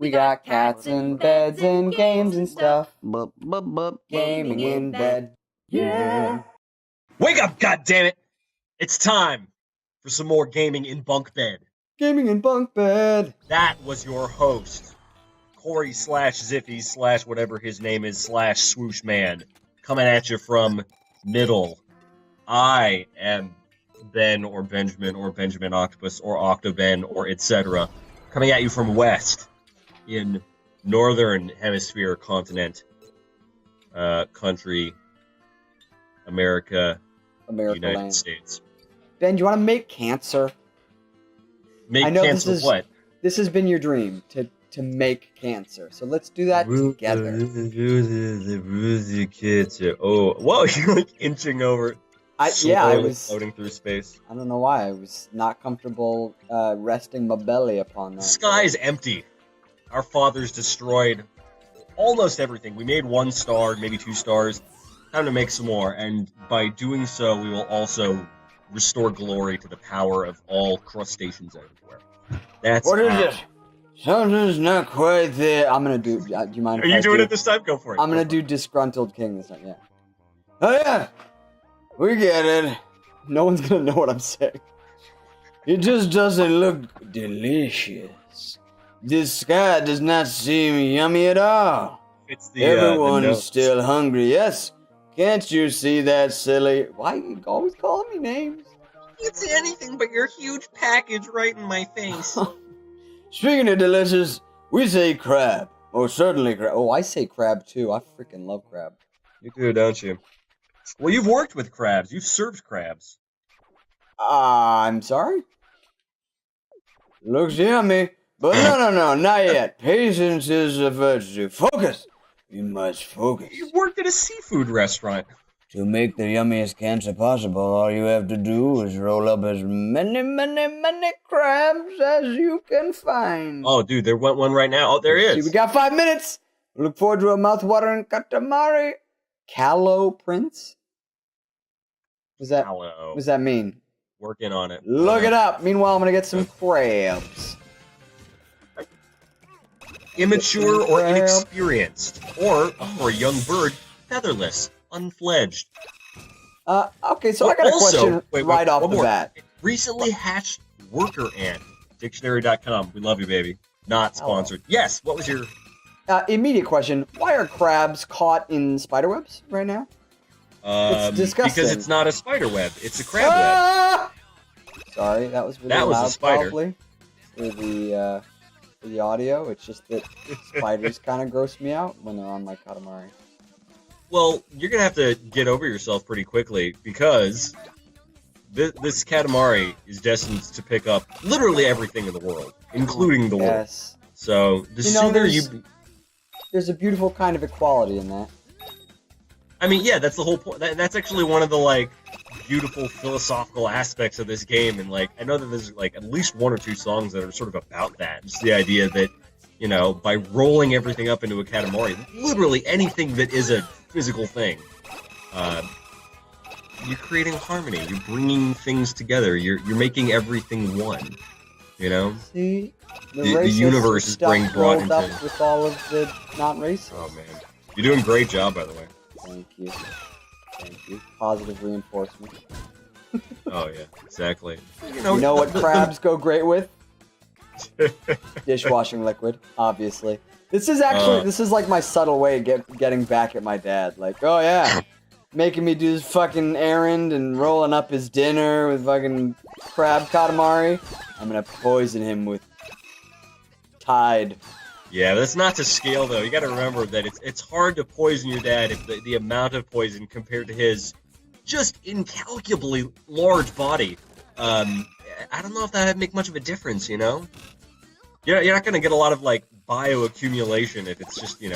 We got cats and beds and games and stuff. Gaming in bed. Yeah. Wake up, goddammit! It's time for some more gaming in bunk bed. Gaming in bunk bed. That was your host, Corey / Ziffy / whatever his name is / Swoosh Man, coming at you from middle. I am Ben or Benjamin Octopus or Octoben or etc. Coming at you from west in northern hemisphere continent, country, America United land. States. Ben, do you want to make cancer? Make I know cancer what? This has been your dream, to make cancer. So let's do that together. Oh, whoa, you're like inching over. I was floating through space. I don't know why. I was not comfortable resting my belly upon that. The sky is empty. Our fathers destroyed almost everything. We made 1 star, maybe 2 stars. Time to make some more, and by doing so, we will also restore glory to the power of all crustaceans everywhere. That's what is it? Something's not quite there. I'm gonna do. Do you mind? Are you doing it this time? Go for it. I'm gonna do disgruntled king this time. Yeah. Oh yeah, we get it. No one's gonna know what I'm saying. It just doesn't look delicious. This sky does not seem yummy at all. It's the everyone's still hungry. Yes. Can't you see that, silly? Why you always calling me names? It's anything but your huge package right in my face. Speaking of delicious, we say crab. Oh, certainly crab. Oh, I say crab too. I freaking love crab. You do, don't you? Well, you've worked with crabs. You've served crabs. I'm sorry? Looks yummy. But no, not yet. Patience is a virtue. Focus! You must focus. You worked at a seafood restaurant. To make the yummiest cancer possible, all you have to do is roll up as many crabs as you can find. Oh, dude, there went one right now. Oh, there is. See, we got 5 minutes. Look forward to a mouth-watering Katamari. Callow Prince? What does that mean? Working on it. Look it up. Meanwhile, I'm going to get some crabs. Immature or inexperienced, or for a young bird, featherless, unfledged. Okay, so I got a question right off the bat. Recently hatched worker ant. Dictionary.com. We love you, baby. Not sponsored. Yes, what was your... immediate question. Why are crabs caught in spiderwebs right now? It's disgusting. Because it's not a spider web. It's a crab web. Sorry, that was really loud, a spider. Probably, for the audio. It's just that spiders kind of gross me out when they're on my Katamari. Well, you're going to have to get over yourself pretty quickly, because this Katamari is destined to pick up literally everything in the world, including the world. So, the sooner there's a beautiful kind of equality in that. I mean, yeah, that's the whole point. That's actually one of the, beautiful philosophical aspects of this game, and, I know that there's, at least 1 or 2 songs that are sort of about that. Just the idea that, by rolling everything up into a Katamari, literally anything that is a physical thing, you're creating harmony. You're bringing things together. You're making everything one. See, the universe is being brought into. Up with all of the not racist. Oh man, you're doing a great job, by the way. Thank you. Positive reinforcement. Oh yeah, exactly. You know what crabs go great with? Dishwashing liquid, obviously. This is like my subtle way of getting back at my dad. Oh yeah, making me do this fucking errand and rolling up his dinner with fucking crab Katamari. I'm gonna poison him with Tide. Yeah, that's not to scale though. You gotta remember that it's hard to poison your dad if the amount of poison compared to his just incalculably large body. I don't know if that would make much of a difference, You're not gonna get a lot of bioaccumulation if it's just, a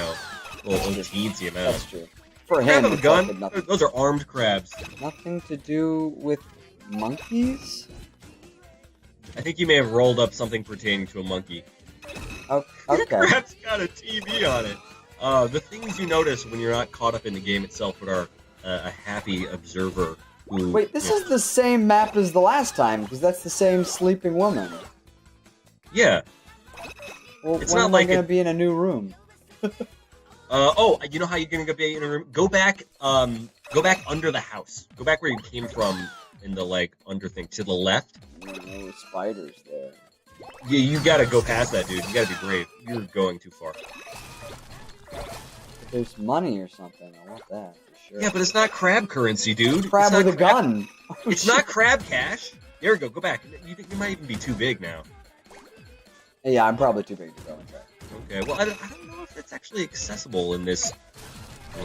little teensy amount. That's true. For him, crab with a gun? Those are armed crabs. Nothing to do with monkeys? I think you may have rolled up something pertaining to a monkey. Oh, okay. Crab's got a TV on it. The things you notice when you're not caught up in the game itself, but are a happy observer. Wait, this is the same map as the last time, because that's the same sleeping woman. Yeah. Well, It's when not am like I gonna be in a new room? Oh, you know how you're gonna be in a room? Go back under the house. Go back where you came from in the, like, under thing, to the left. No spiders there. Yeah, you gotta go past that, dude. You gotta be brave. You're going too far. If there's money or something, I want that, for sure. Yeah, but it's not crab currency, dude. Crab It's with not a gun! It's not crab cash. There we go, go back. You might even be too big now. Yeah, I'm probably too big to go inside. Okay, well, I don't know if it's actually accessible in this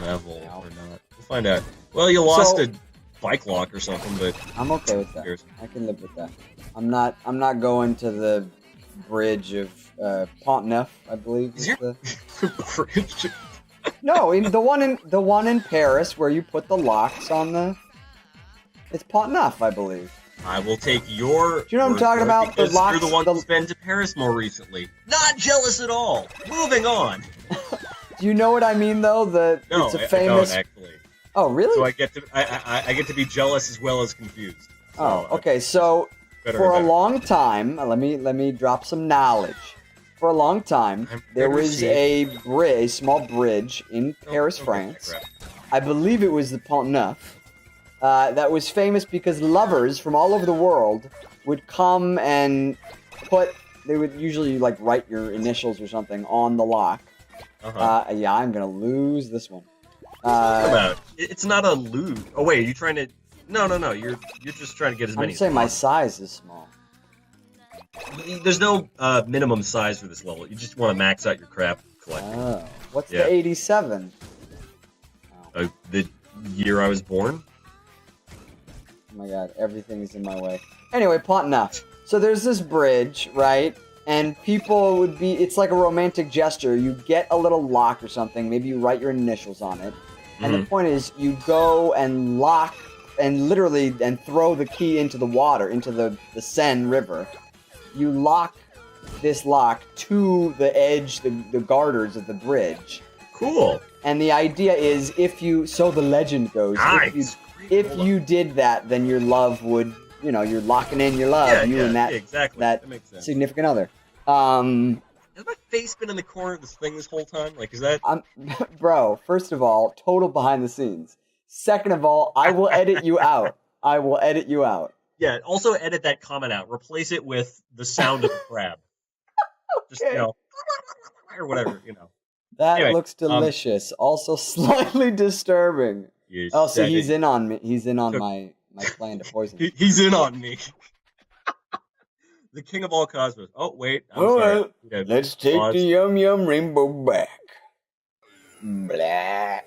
level or not. We'll find out. Well, you lost a bike lock or something, but I'm okay with that. I can live with that. I'm not going to the bridge of Pont Neuf, I believe. Is your bridge? No, the one in Paris where you put the locks on the. It's Pont Neuf, I believe. I will take your. Do you know what I'm talking about? The locks. You're the one who's been to Paris more recently. Not jealous at all. Moving on. Do you know what I mean, though? No, it's a famous. I don't actually. Oh, really? So I get to be jealous as well as confused. So okay. So for a long time, let me drop some knowledge. For a long time, there was a small bridge in Paris, France. I believe it was the Pont Neuf. That was famous because lovers from all over the world would come and they would usually, like, write your initials or something on the lock. Yeah, I'm gonna lose this one. It's not a lose. Oh wait, are you trying to? No. You're just trying to get as many. I'm saying my size is small. There's no minimum size for this level. You just want to max out your crap collection. Oh, what's the 87? The year I was born. Oh my god, everything is in my way. Anyway, Pont Neuf. So there's this bridge, right? And people would be, it's like a romantic gesture. You get a little lock or something, maybe you write your initials on it. And the point is, you go and lock, and literally, and throw the key into the water, into the Seine River. You lock this lock to the edge, the garters of the bridge. Cool. And the idea is, so the legend goes, nice. if you did that, then your love would, you're locking in your love, and that makes sense. significant other. Has my face been in the corner of this thing this whole time? Like, is that... Bro, first of all, total behind the scenes. Second of all, I will edit you out. I will edit you out. Yeah, also edit that comment out. Replace it with the sound of the crab. Just, or whatever, That looks delicious. Also slightly disturbing. So he's in on me. He's in on my plan to poison me. He's in on me. The king of all cosmos. Oh, wait. I'm sorry. Let's take the Yum Yum Rainbow back. Blah.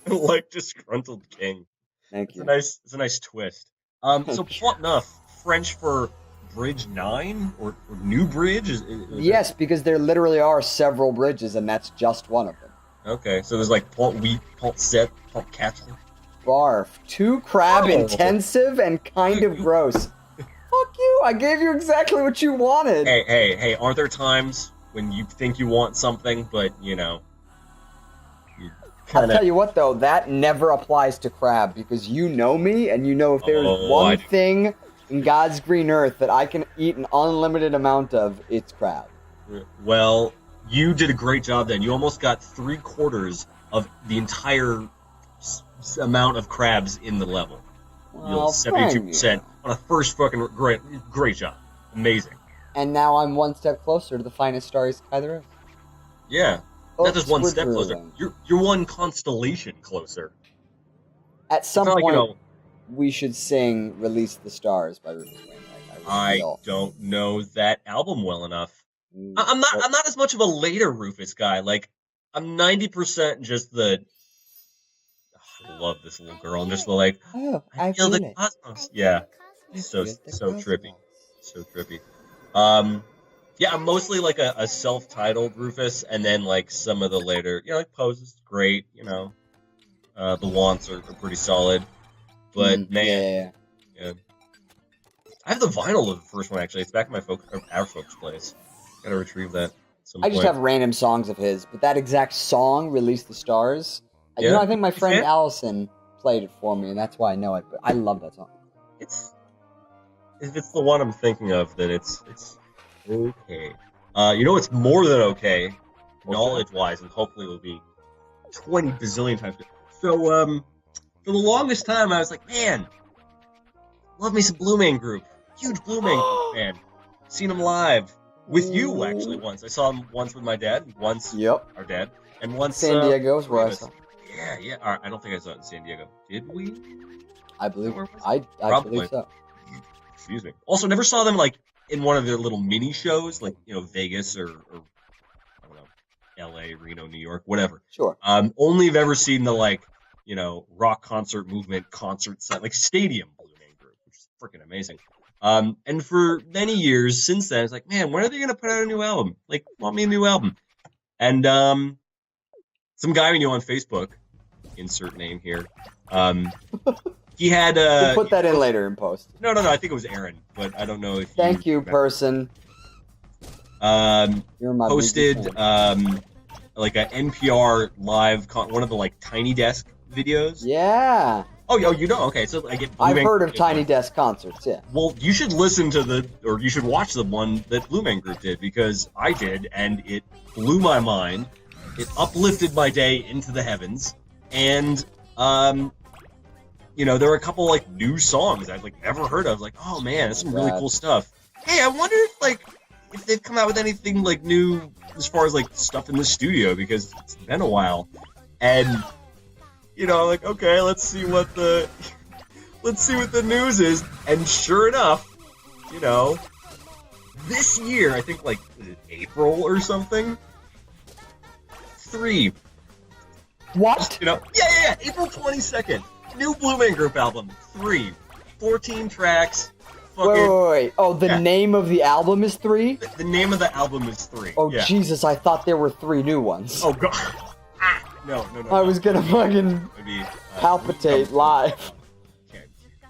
Like disgruntled king. Thank you. It's a nice twist. So Pont Neuf, French for Bridge 9 or New Bridge? Yes, because there literally are several bridges, and that's just one of them. Okay, so there's like Pont 8, Pont 7, Pont 4. Barf. Too crab intensive and kind of gross. Fuck you! I gave you exactly what you wanted. Hey! Aren't there times when you think you want something, but I'll tell you what, though, that never applies to crab because you know me, and you know if there's one thing in God's green earth that I can eat an unlimited amount of, it's crab. Well, you did a great job then. You almost got 3/4 of the entire amount of crabs in the level. Well, 72% on a first fucking great job. Amazing. And now I'm one step closer to the finest star East Sky there is. Yeah. Not just one step closer. You're one constellation closer. At some point, we should sing "Release the Stars" by Rufus Wainwright. I don't know that album well enough. I'm not as much of a later Rufus guy. Like, I'm 90% just the. I love this little girl. I'm just like, I feel the cosmos. Yeah, so trippy, so trippy. Yeah, I'm mostly like a self-titled Rufus, and then like some of the later, like Poses, great. The Wants are pretty solid, but man, yeah. I have the vinyl of the first one actually. It's back in our folks' place. Gotta retrieve that. I just have random songs of his, but that exact song, "Release the Stars." Yeah. I think my friend Allison played it for me, and that's why I know it. But I love that song. If it's the one I'm thinking of, then it's okay. You know what's more than okay, knowledge-wise, and hopefully will be 20 bazillion times good. So, for the longest time, I was like, man, love me some Blue Man Group. Huge Blue Man Group fan. Seen them live. With you, actually, once. I saw them once with my dad, once our dad, and once... San Diego's where I saw. Yeah. I don't think I saw it in San Diego. Did we? I believe I believe so. Excuse me. Also, never saw them, like, in one of their little mini shows, like, Vegas or I don't know, L.A., Reno, New York, whatever. Sure. Only have ever seen the, like, rock concert movement concert set, like stadium Blue Man Group, which is freaking amazing. And for many years since then, it's like, man, when are they going to put out a new album? Like, want me a new album? And some guy we knew on Facebook, insert name here, he had... we'll put that in later in post. No, I think it was Aaron, but I don't know if Thank you, person. You're my posted like a NPR live, one of the, like, Tiny Desk videos. Yeah. Oh, you know? Okay, so I get... I've heard of Tiny Desk concerts, yeah. Well, you should listen to you should watch the one that Blue Man Group did, because I did, and it blew my mind. It uplifted my day into the heavens, and, there were a couple, like, new songs I've, like, never heard of. Like, oh, man, that's some really cool stuff. Hey, I wonder if they've come out with anything, like, new as far as, like, stuff in the studio, because it's been a while. And... like, okay, let's see what the news is. And sure enough, this year, I think, like, was it April or something? 3. What? Yeah, April 22nd. New Blue Man Group album, 3. 14 tracks. Wait. Oh, the name of the album is 3? The name of the album is 3. Oh, yeah. Jesus, I thought there were 3 new ones. Oh, God. No. I was gonna fucking palpitate live.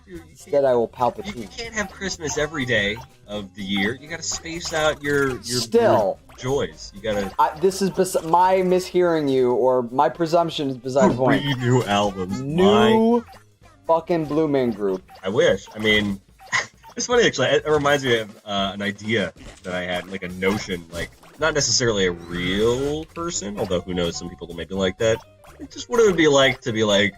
Instead, I will palpitate. You can't have Christmas every day of the year. You gotta space out your joys. You gotta... this is my mishearing you, or my presumption is beside the point. 3 new albums. New fucking Blue Man Group. I wish. I mean, it's funny, actually. It reminds me of an idea that I had, like a notion, like, not necessarily a real person, although who knows, some people may be like that. It's just what it would be like to be, like,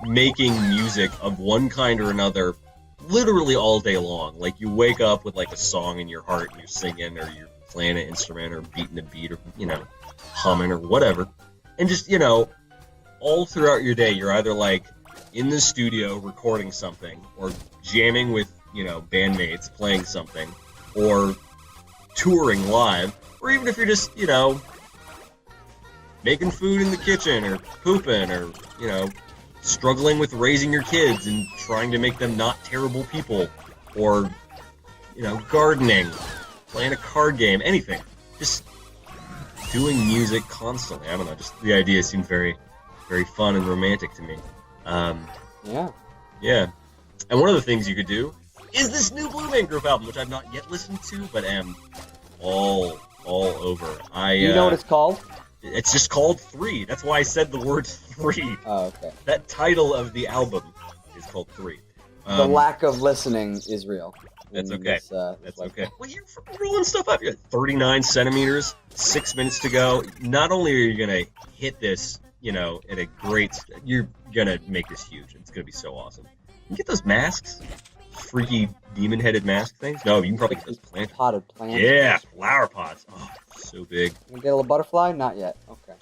making music of one kind or another literally all day long. Like, you wake up with, like, a song in your heart and you're singing, or you're playing an instrument, or beating a beat, or, humming, or whatever. And just, all throughout your day, you're either, like, in the studio recording something, or jamming with, bandmates playing something, or touring live, or even if you're just, making food in the kitchen, or pooping, or, struggling with raising your kids and trying to make them not terrible people, or, gardening, playing a card game, anything. Just doing music constantly. I don't know, just the idea seemed very, very fun and romantic to me. Yeah. And one of the things you could do is this new Blue Man Group album, which I've not yet listened to, but am all over. You know what it's called? It's just called 3. That's why I said the word 3. Oh, okay. That title of the album is called 3. The lack of listening is real. That's okay. That's okay. Well, you're rolling stuff up. You're at 39 centimeters, 6 minutes to go. Not only are you going to hit this, at a great... You're going to make this huge. It's going to be so awesome. You get those masks? Freaky demon-headed mask things? No, you can probably get those plants. Potted plants. Yeah, flower pots. Oh, so big. You get a little butterfly? Not yet. Okay.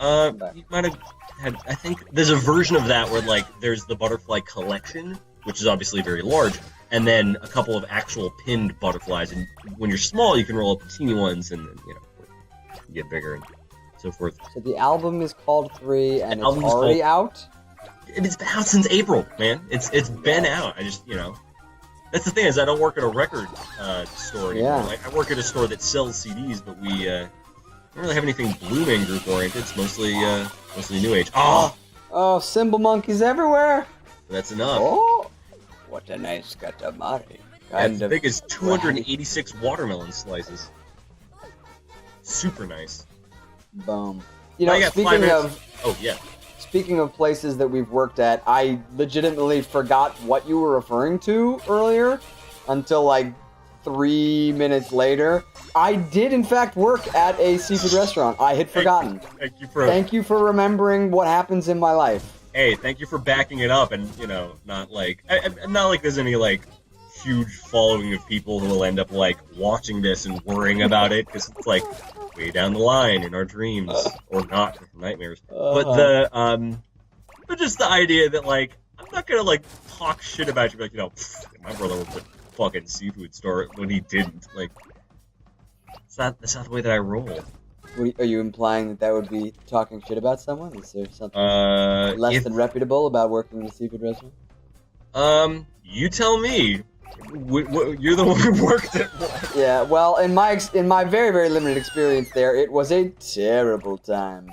You might have had... I think there's a version of that where, like, there's the butterfly collection, which is obviously very large, and then a couple of actual pinned butterflies. And when you're small, you can roll up teeny ones, and then, you get bigger and so forth. So the album is called 3, and it's already out? It's been out since April, man. It's been out. I just, That's the thing, is I don't work at a record store anymore. Yeah. Like, I work at a store that sells CDs, but we don't really have anything Blue Man Group oriented. It's mostly New Age. Oh, cymbal monkeys everywhere! That's enough. Oh, what a nice Katamari. As big as 286 watermelon slices. Super nice. Boom. Speaking of places that we've worked at, I legitimately forgot what you were referring to earlier until like 3 minutes later, I did in fact work at a seafood restaurant. I had forgotten. Thank you for remembering what happens in my life. Hey, thank you for backing it up, and not like there's any like huge following of people who will end up like watching this and worrying about it because it's like way down the line in our dreams or not nightmares. But just the idea that like I'm not gonna like talk shit about you, like my brother worked at a fucking seafood store when he didn't. Like, that's not the way that I roll. Are you implying that would be talking shit about someone? Is there something less than reputable about working in a seafood restaurant? You tell me. You're the one who worked it. Yeah, well, in my very, very limited experience there, it was a terrible time.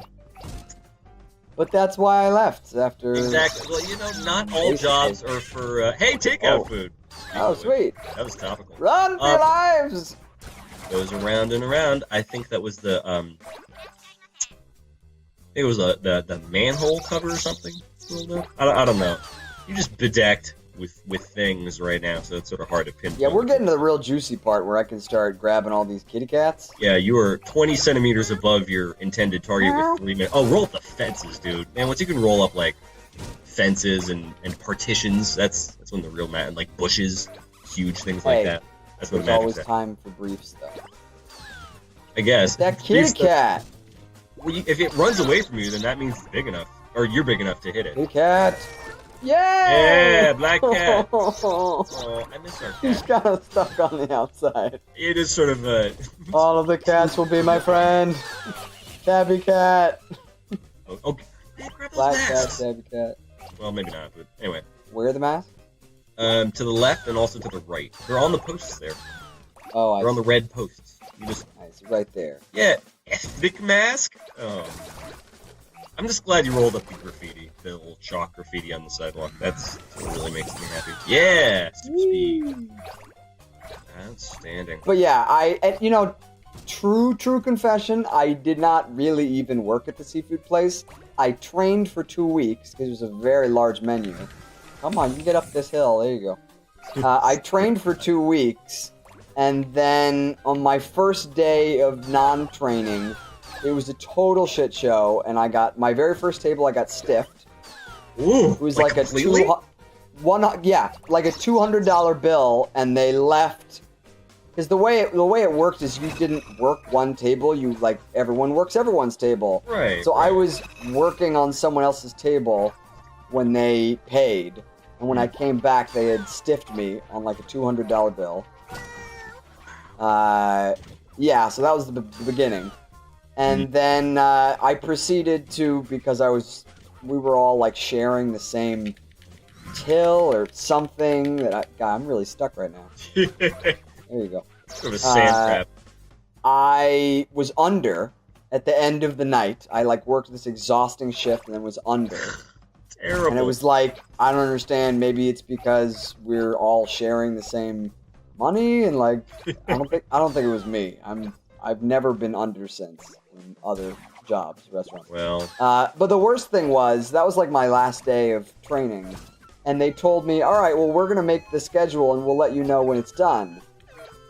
But that's why I left after... Exactly. Well, not all jobs are for, hey, takeout food. Oh, sweet. That was topical. Run for your lives! Goes around and around. I think that was the, the manhole cover or something. I don't know. You just bedecked with things right now, so it's sort of hard to pinpoint. Yeah, we're getting to the real juicy part where I can start grabbing all these kitty cats. Yeah, you are 20 centimeters above your intended target with 3 minutes. Oh, roll up the fences, dude. Man, once you can roll up, like, fences and partitions, that's when the real magic, like bushes, huge things like that. That's when the magic's always time for briefs, though. I guess. That kitty cat! Well, if it runs away from you, then that means it's big enough. Or you're big enough to hit it. Kitty cat! Yeah, black cat. Oh, I miss our cat. He's kind of stuck on the outside. It is sort of a... All of the cats will be my friend. Tabby cat. Okay. Hey, black cat, tabby cat. Well, maybe not, but anyway. Where are the masks? To the left and also to the right. They're on the posts there. Oh, They're on the red posts. You just... Nice, right there. Yeah, ethnic mask? Oh. I'm just glad you rolled up the graffiti, the little chalk graffiti on the sidewalk. That's what really makes me happy. Yeah! Speed. Outstanding. But yeah, true confession, I did not really even work at the seafood place. I trained for 2 weeks, because it was a very large menu. Come on, you get up this hill, there you go. I trained for 2 weeks, and then on my first day of non-training, it was a total shit show, and I got my very first table. I got stiffed. Ooh, it was like a $200 bill, and they left because the way it worked is you didn't work one table. You everyone works everyone's table. Right. So I was working on someone else's table when they paid, and when I came back, they had stiffed me on like a $200 bill. Yeah. So that was the beginning. And then I proceeded to, because we were all like sharing the same till or something that I'm really stuck right now. There you go. Sort of sand trap. I was under at the end of the night. I worked this exhausting shift and then was under. Terrible. And it was like, I don't understand. Maybe it's because we're all sharing the same money, and I don't think it was me. I've never been under since in other jobs, restaurants. Well. But the worst thing was, that was my last day of training. And they told me, all right, well, we're going to make the schedule and we'll let you know when it's done.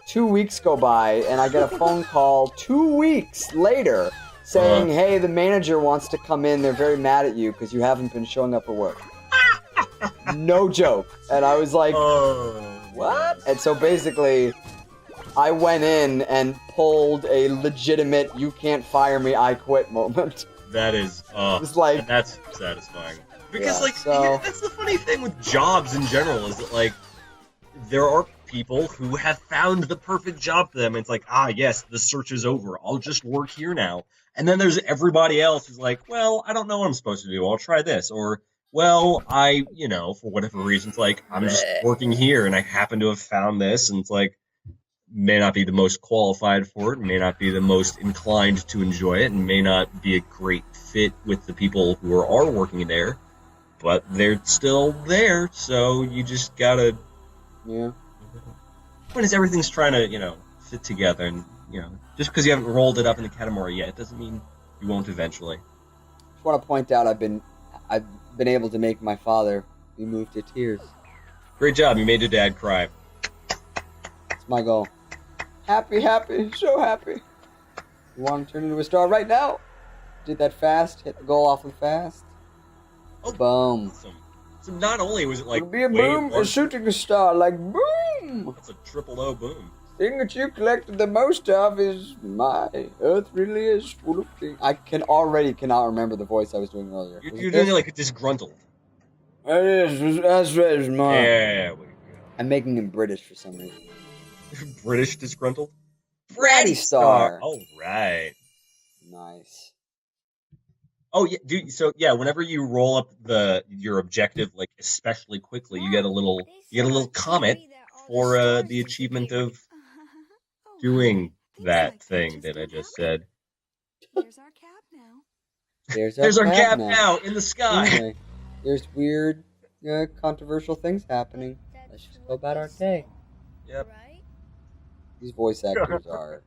2 weeks go by and I get a phone call 2 weeks later saying, hey, the manager wants to come in. They're very mad at you because you haven't been showing up for work. No joke. And I was like, what? And so basically, I went in and pulled a legitimate "you can't fire me, I quit" moment. That is, it's that's satisfying. Because that's the funny thing with jobs in general is that there are people who have found the perfect job for them. And it's yes, the search is over. I'll just work here now. And then there's everybody else who's like, well, I don't know what I'm supposed to do. I'll try this. Or, well, for whatever reason, it's I'm just working here and I happen to have found this. And it's may not be the most qualified for it, may not be the most inclined to enjoy it, and may not be a great fit with the people who are working there, but they're still there, so you just gotta... Yeah. When everything's trying to, fit together, and, just because you haven't rolled it up in the Katamari yet, it doesn't mean you won't eventually. Just want to point out I've been able to make my father be moved to tears. Great job, you made your dad cry. It's my goal. Happy, so happy. You want to turn into a star right now? Did that fast. Hit the goal awfully fast. Oh, boom. Awesome. So not only was it like It'll be a boom, a shooting star, like boom. That's a triple O boom. Thing that you collected the most of is my Earth really is full of things. I cannot remember the voice I was doing earlier. You're doing it like a disgruntled. That's mine. There we go. I'm making him British for some reason. British disgruntled? Bratty Star. All right. Nice. Oh yeah, dude. So yeah, whenever you roll up your objective, like especially quickly, you get a little comment for the achievement of doing that thing that I just said. There's our cap now. There's our cap now in the sky. Anyway, there's weird, controversial things happening. Let's just go about our day. Yep. These voice actors are.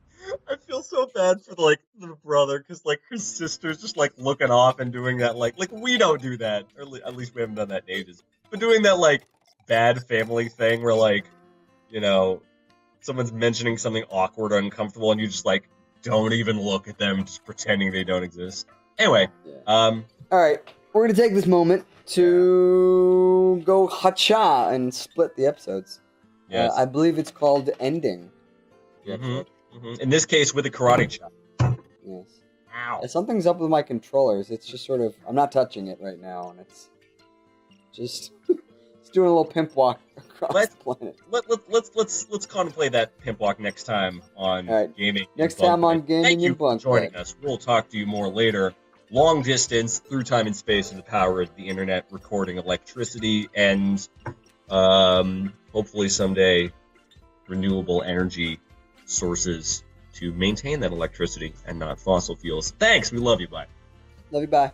I feel so bad for the brother because his sister's just looking off and doing that like we don't do that, or at least we haven't done that in ages. But doing that bad family thing where someone's mentioning something awkward or uncomfortable and you just don't even look at them, just pretending they don't exist. Anyway, All right, we're gonna take this moment to go hacha and split the episodes. Yes. I believe it's called ending. In this case, with a karate chop. Yes. Ow. Something's up with my controllers. It's just sort of... I'm not touching it right now, and it's just... it's doing a little pimp walk across the planet. Let's contemplate that pimp walk next time on Gaming. Next time on Gaming. Thank you for and joining us. We'll talk to you more later. Long distance, through time and space, and the power of the internet, recording electricity, and hopefully someday renewable energy sources to maintain that electricity and not fossil fuels. Thanks. We love you. Bye. Love you. Bye.